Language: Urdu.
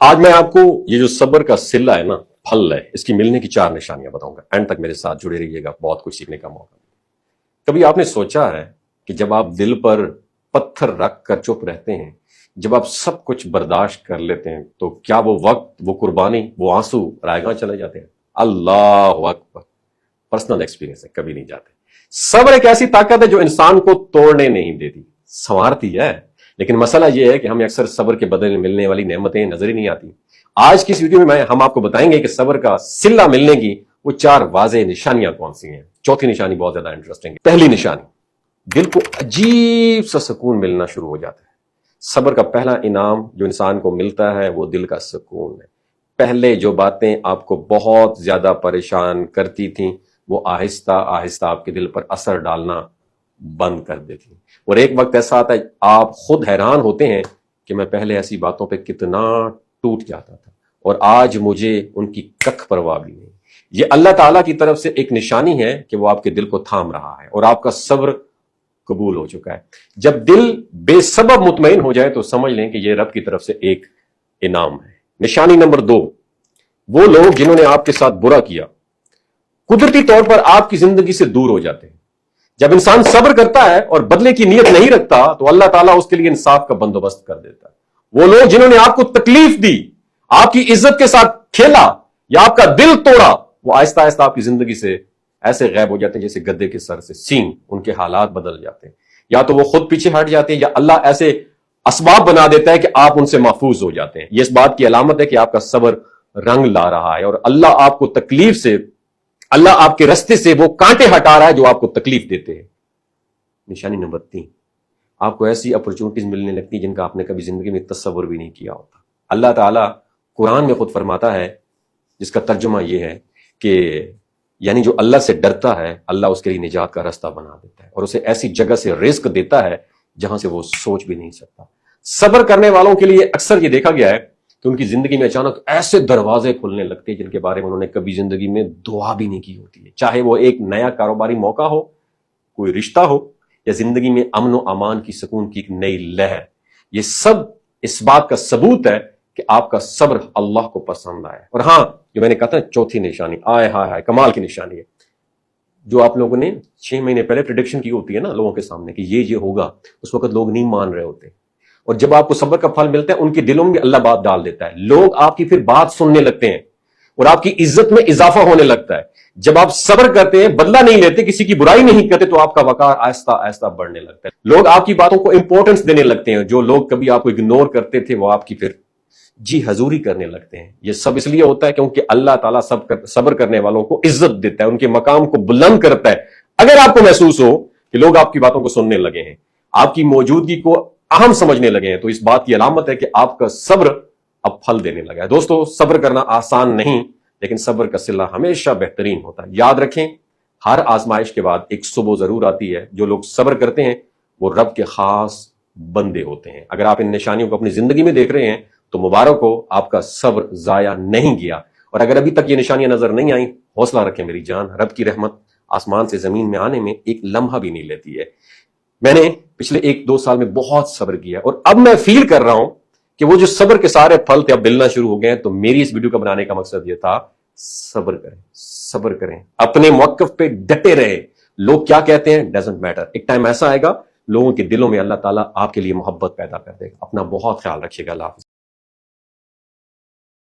آج میں آپ کو یہ جو صبر کا صلہ ہے نا، پھل ہے، اس کی ملنے کی 4 نشانیاں بتاؤں گا۔ اینڈ تک میرے ساتھ جڑے رہیے گا، بہت کچھ سیکھنے کا موقع ملے۔ کبھی آپ نے سوچا ہے کہ جب آپ دل پر پتھر رکھ کر چپ رہتے ہیں، جب آپ سب کچھ برداشت کر لیتے ہیں، تو کیا وہ وقت، وہ قربانی، وہ آنسو رائے گاں چلے جاتے ہیں؟ اللہ اکبر! پرسنل ایکسپیرینس ہے، کبھی نہیں جاتے۔ صبر ایک ایسی طاقت ہے جو انسان کو توڑنے نہیں دیتی، سنوارتی ہے۔ لیکن مسئلہ یہ ہے کہ ہمیں اکثر صبر کے بدلے میں ملنے والی نعمتیں نظر ہی نہیں آتی۔ آج کی اس ویڈیو میں ہم آپ کو بتائیں گے کہ صبر کا صلہ ملنے کی وہ 4 واضح نشانیاں کون سی ہیں۔ چوتھی نشانی بہت زیادہ انٹرسٹنگ ہے۔ پہلی نشانی، دل کو عجیب سا سکون ملنا شروع ہو جاتا ہے۔ صبر کا پہلا انعام جو انسان کو ملتا ہے وہ دل کا سکون ہے۔ پہلے جو باتیں آپ کو بہت زیادہ پریشان کرتی تھیں، وہ آہستہ آہستہ آپ کے دل پر اثر ڈالنا بند کر دیتی ہیں۔ اور ایک وقت ایسا آتا ہے آپ خود حیران ہوتے ہیں کہ میں پہلے ایسی باتوں پہ کتنا ٹوٹ جاتا تھا، اور آج مجھے ان کی ککھ پرواہ بھی نہیں۔ یہ اللہ تعالیٰ کی طرف سے ایک نشانی ہے کہ وہ آپ کے دل کو تھام رہا ہے اور آپ کا صبر قبول ہو چکا ہے۔ جب دل بے سبب مطمئن ہو جائے تو سمجھ لیں کہ یہ رب کی طرف سے ایک انعام ہے۔ نشانی نمبر 2، وہ لوگ جنہوں نے آپ کے ساتھ برا کیا قدرتی طور پر آپ کی زندگی سے دور ہو جاتے ہیں۔ جب انسان صبر کرتا ہے اور بدلے کی نیت نہیں رکھتا تو اللہ تعالیٰ اس کے لیے انصاف کا بندوبست کر دیتا ہے۔ وہ لوگ جنہوں نے آپ کو تکلیف دی، آپ کی عزت کے ساتھ کھیلا یا آپ کا دل توڑا، وہ آہستہ آہستہ آپ کی زندگی سے ایسے غائب ہو جاتے ہیں جیسے گدے کے سر سے سینگ۔ ان کے حالات بدل جاتے ہیں، یا تو وہ خود پیچھے ہٹ جاتے ہیں یا اللہ ایسے اسباب بنا دیتا ہے کہ آپ ان سے محفوظ ہو جاتے ہیں۔ یہ اس بات کی علامت ہے کہ آپ کا صبر رنگ لا رہا ہے اور اللہ آپ کو تکلیف سے، اللہ آپ کے رستے سے وہ کانٹے ہٹا رہا ہے جو آپ کو تکلیف دیتے ہیں۔ نشانی نمبر 3، آپ کو ایسی اپرچونٹیز ملنے لگتی ہیں جن کا آپ نے کبھی زندگی میں تصور بھی نہیں کیا ہوتا۔ اللہ تعالیٰ قرآن میں خود فرماتا ہے، جس کا ترجمہ یہ ہے کہ یعنی جو اللہ سے ڈرتا ہے، اللہ اس کے لیے نجات کا راستہ بنا دیتا ہے اور اسے ایسی جگہ سے رزق دیتا ہے جہاں سے وہ سوچ بھی نہیں سکتا۔ صبر کرنے والوں کے لیے اکثر یہ دیکھا گیا ہے کہ ان کی زندگی میں اچانک ایسے دروازے کھلنے لگتے ہیں جن کے بارے میں انہوں نے کبھی زندگی میں دعا بھی نہیں کی ہوتی ہے، چاہے وہ ایک نیا کاروباری موقع ہو، کوئی رشتہ ہو، یا زندگی میں امن و امان کی، سکون کی ایک نئی لہر۔ یہ سب اس بات کا ثبوت ہے کہ آپ کا صبر اللہ کو پسند آیا۔ اور ہاں، جو میں نے کہا تھا چوتھی نشانی، آئے ہائے ہائے کمال کی نشانی ہے، جو آپ لوگوں نے 6 مہینے پہلے پریڈکشن کی ہوتی ہے نا لوگوں کے سامنے کہ یہ ہوگا، اس وقت لوگ نہیں مان رہے ہوتے، اور جب آپ کو صبر کا پھل ملتا ہے ان کے دلوں میں اللہ بات ڈال دیتا ہے، لوگ آپ کی پھر بات سننے لگتے ہیں اور آپ کی عزت میں اضافہ ہونے لگتا ہے۔ جب آپ صبر کرتے ہیں، بدلہ نہیں لیتے، کسی کی برائی نہیں کرتے، تو آپ کا وقار آہستہ آہستہ بڑھنے لگتا ہے۔ لوگ آپ کی باتوں کو امپورٹنس دینے لگتے ہیں، جو لوگ کبھی آپ کو اگنور کرتے تھے وہ آپ کی پھر جی حضوری کرنے لگتے ہیں۔ یہ سب اس لیے ہوتا ہے کیونکہ اللہ تعالیٰ صبر کرنے والوں کو عزت دیتا ہے، ان کے مقام کو بلند کرتا ہے۔ اگر آپ کو محسوس ہو کہ لوگ آپ کی باتوں کو سننے لگے ہیں، آپ کی موجودگی کو اہم سمجھنے لگے ہیں، تو اس بات کی علامت ہے کہ آپ کا صبر اب پھل دینے لگا ہے۔ دوستو، صبر کرنا آسان نہیں، لیکن صبر کا صلہ ہمیشہ بہترین ہوتا ہے۔ یاد رکھیں، ہر آزمائش کے بعد ایک صبح ضرور آتی ہے۔ جو لوگ صبر کرتے ہیں وہ رب کے خاص بندے ہوتے ہیں۔ اگر آپ ان نشانیوں کو اپنی زندگی میں دیکھ رہے ہیں تو مبارک ہو، آپ کا صبر ضائع نہیں گیا۔ اور اگر ابھی تک یہ نشانیاں نظر نہیں آئیں، حوصلہ رکھیں میری جان، رب کی رحمت آسمان سے زمین میں آنے میں ایک لمحہ بھی نہیں لیتی ہے۔ میں نے پچھلے 1-2 سال میں بہت صبر کیا اور اب میں فیل کر رہا ہوں کہ وہ جو صبر کے سارے پھل تھے اب ملنا شروع ہو گئے ہیں۔ تو میری اس ویڈیو کا بنانے کا مقصد یہ تھا، صبر کریں، صبر کریں، اپنے موقف پہ ڈٹے رہے۔ لوگ کیا کہتے ہیں ڈزنٹ میٹر، ایک ٹائم ایسا آئے گا لوگوں کے دلوں میں اللہ تعالیٰ آپ کے لیے محبت پیدا کر دے گا۔ اپنا بہت خیال رکھیے گا۔ اللہ حافظ۔